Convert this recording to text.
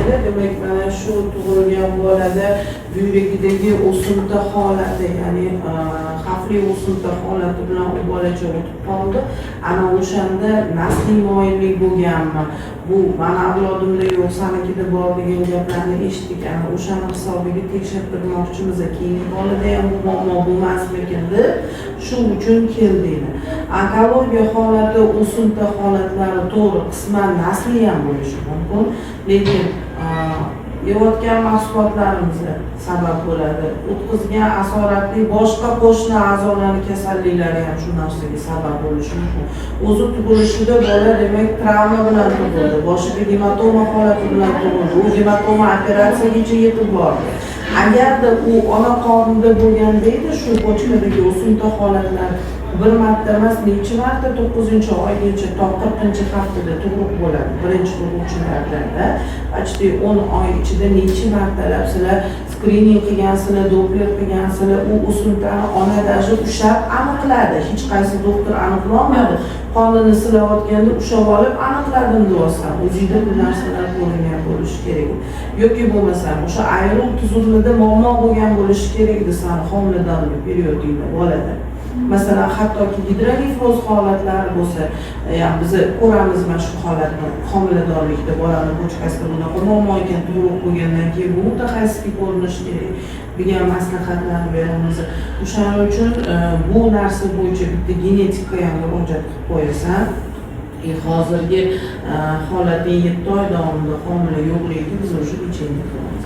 bo'lmaydi. Demak, mana shu tug'ilgan bolada buyragidagi o'simta holati, ya'ni xavfli o'simta holati bilan u bolacha o'tib qoldi. Ana o'shanda nasliy moyillik bo'lganmi? Bu mani avlodimda yo'q, sanikida bor degan gaplarni eshitdik. Ana o'shani hisobiga tekshirtirmoqchimiz. Keyingi bolada ham bu muammo bo'lmasmikin deb shu uchun keldik. Onkologiya holati, o'simta holatlari to'g'ri qisman nasliy ham bo'lishi mumkin, lekin yeyotgan mahsulotlarimizga sabab bo'ladi. O'tkazgan asoratli boshqa qo'shni a'zolarning kasalliklari ham shu narsaga sabab bo'lishi mumkin. O'zi tug'ilishida bola demak travma bilan tug'ildi, boshiga gematoma holati bilan tug'ildi. U gematoma operatsiyagacha yetib bordi. Agarda u ona qornida bo'lganda edi, shu pochkadagi o'simta holatlari bir marta emas, necha marta 9-oygacha to 40-haftada tug'ruq bo'ladi. Birinchi tug'ruqchilarda почти 10 oy ichida necha martalab sizlar skrining qilgansizlar, doppler qilgansizlar, u o'simtani ona daji ushlab aniqladi. Hech qaysi doktor aniqlolmadi. Qonini silayotganda ushlab olib aniqladim deyapsan. O'zingda bu narsalar ko'ringan bo'lishi kerak. Yoki bo'lmasam o'sha ayrim tuzilmada muammo bo'lgan bo'lishi kerak desan, homiladorlik periodida bolada. Masalan, hattoki gidronefroz holatlari bo'lsa, ham biz ko'ramiz mana shu holatni homiladorlikda bolani bochkasida bunaqa muammo ekan, tug'ruq bo'lgandan keyin bu mutaxassisga ko'rinish kerak degan maslahatlarni beramiz. O'shaning uchun bu narsa bo'yicha bitta genetikka ham murojaat qilib qo'yasan. Hozirgi holating 7 oy davomida homila yo'qligi biz o'sha lecheniya qilamiz.